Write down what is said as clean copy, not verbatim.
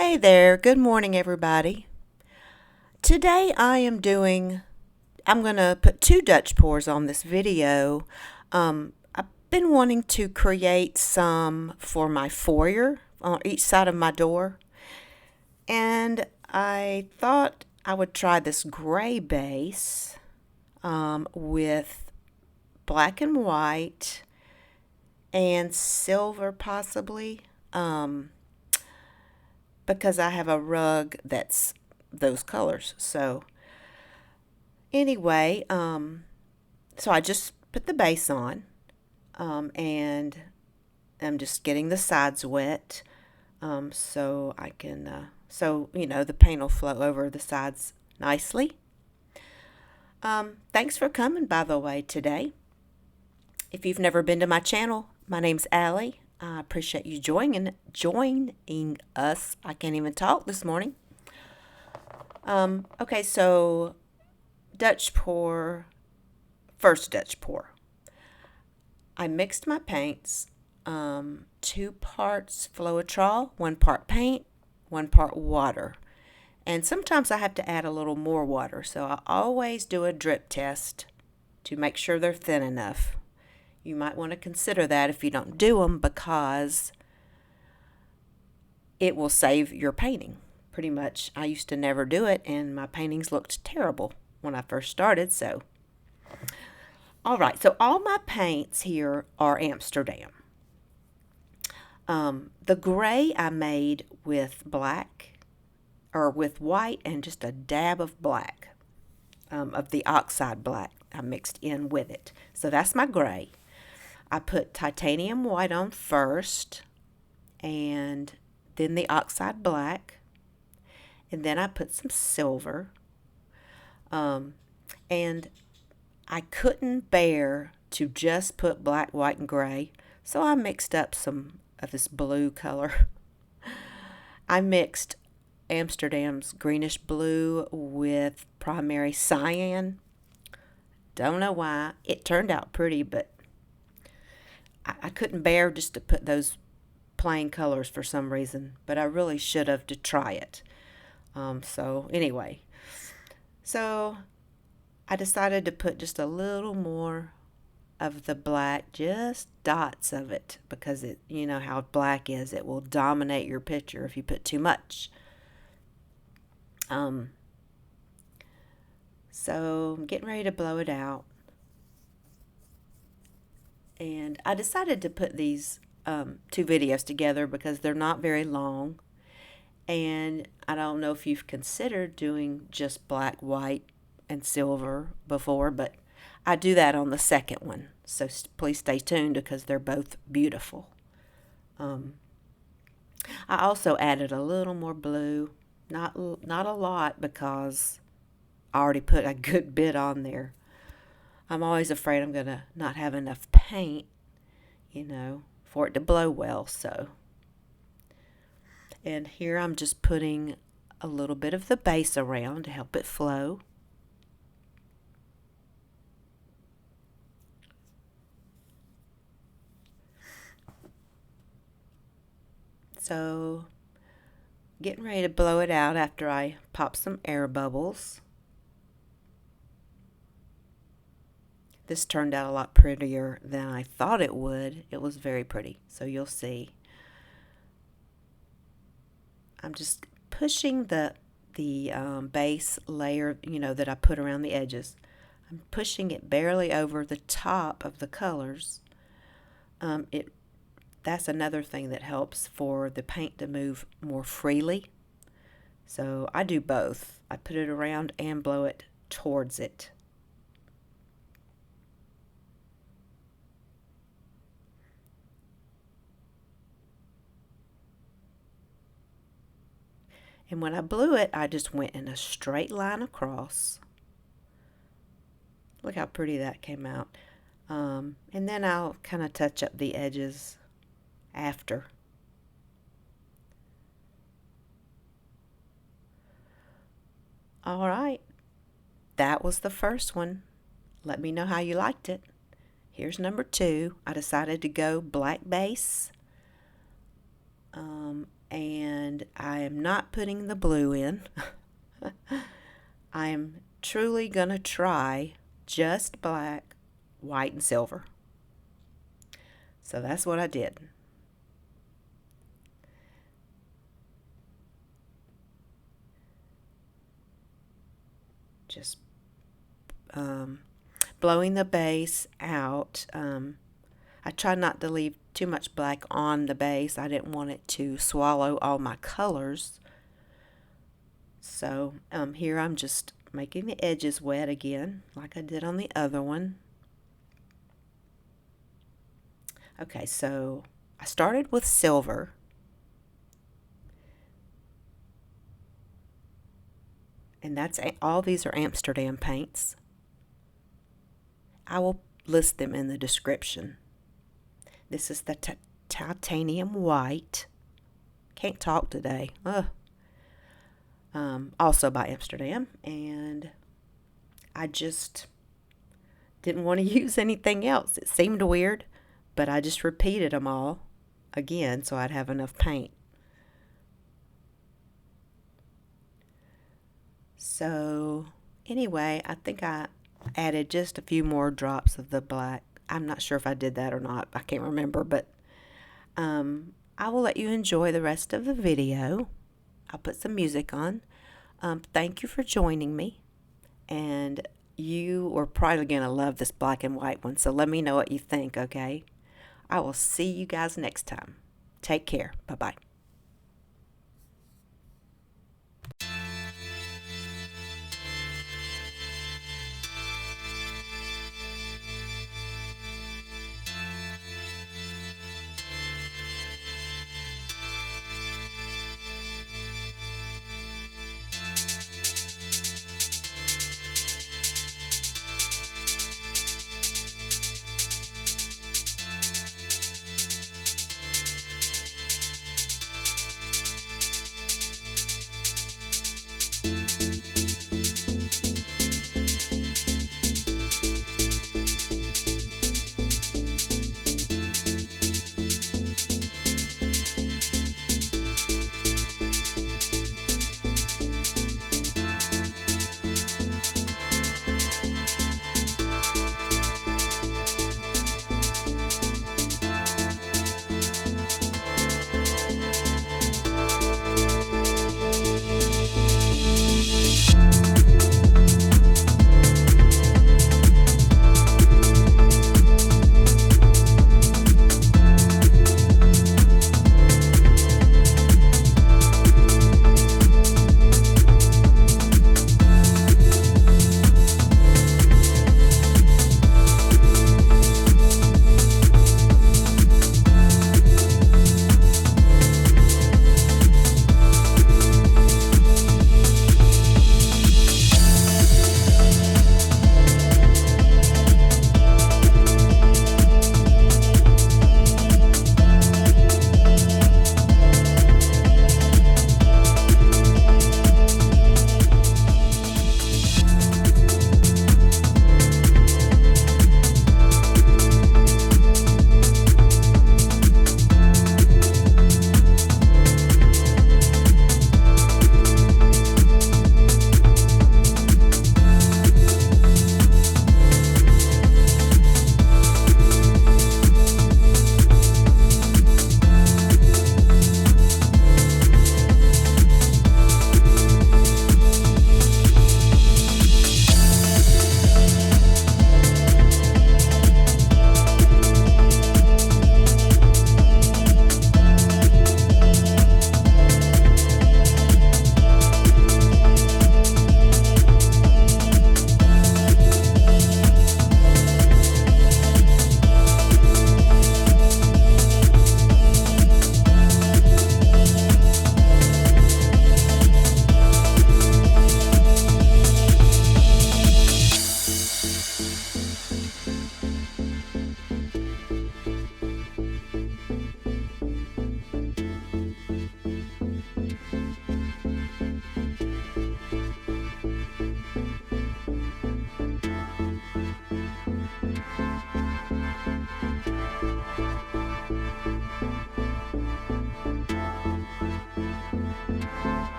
Hey there, good morning everybody. Today I'm going to put two Dutch pours on this video. I've been wanting to create some for my foyer on each side of my door. And I thought I would try this gray base with black and white and silver possibly. Because I have a rug that's those colors. So anyway, so I just put the base on, and I'm just getting the sides wet, so I can, the paint will flow over the sides nicely. Thanks for coming, by the way, today. If you've never been to my channel, my name's Allie. I appreciate you joining us. I can't even talk this morning. Okay, so Dutch pour, first Dutch pour. I mixed my paints, 2 parts floetrol, 1 part paint, 1 part water. And sometimes I have to add a little more water, so I always do a drip test to make sure they're thin enough. You might want to consider that if you don't do them, because it will save your painting. Pretty much, I used to never do it, and my paintings looked terrible when I first started. So, all right, so all my paints here are Amsterdam. The gray I made with black, or with white and just a dab of black, of the Oxide Black I mixed in with it. So that's my gray. I put titanium white on first, and then the Oxide Black, and then I put some silver, and I couldn't bear to just put black, white, and gray, so I mixed up some of this blue color. I mixed Amsterdam's Greenish-Blue with primary Cyan. Don't know why. It turned out pretty, but I couldn't bear just to put those plain colors for some reason, but I really should have to try it. So anyway, so I decided to put just a little more of the black, just dots of it, because it, you know how black is, it will dominate your picture if you put too much. So I'm getting ready to blow it out. And I decided to put these 2 videos together because they're not very long. And I don't know if you've considered doing just black, white, and silver before, but I do that on the second one. So please stay tuned because they're both beautiful. I also added a little more blue. Not a lot, because I already put a good bit on there. I'm always afraid I'm going to not have enough paint, for it to blow well, so. And here I'm just putting a little bit of the base around to help it flow. So, getting ready to blow it out after I pop some air bubbles. This turned out a lot prettier than I thought it would. It was very pretty, so you'll see. I'm just pushing the base layer, that I put around the edges. I'm pushing it barely over the top of the colors. That's another thing that helps for the paint to move more freely. So I do both. I put it around and blow it towards it. And when I blew it, I just went in a straight line across. Look how pretty that came out. And then I'll kind of touch up the edges after. All right. That was the first one. Let me know how you liked it. Here's number 2. I decided to go black base. And I I am not putting the blue in. I am truly going to try just black, white, and silver. So that's what I did. Just blowing the base out. I tried not to leave too much black on the base. I didn't want it to swallow all my colors. So here I'm just making the edges wet again, like I did on the other one. Okay, so I started with silver. And that's all these are Amsterdam paints. I will list them in the description. This is the titanium white. Can't talk today. Also by Amsterdam. And I just didn't want to use anything else. It seemed weird, but I just repeated them all again so I'd have enough paint. So anyway, I think I added just a few more drops of the black. I'm not sure if I did that or not. I can't remember, but I will let you enjoy the rest of the video. I'll put some music on. Thank you for joining me. And you are probably going to love this black and white one, so let me know what you think, okay? I will see you guys next time. Take care. Bye-bye.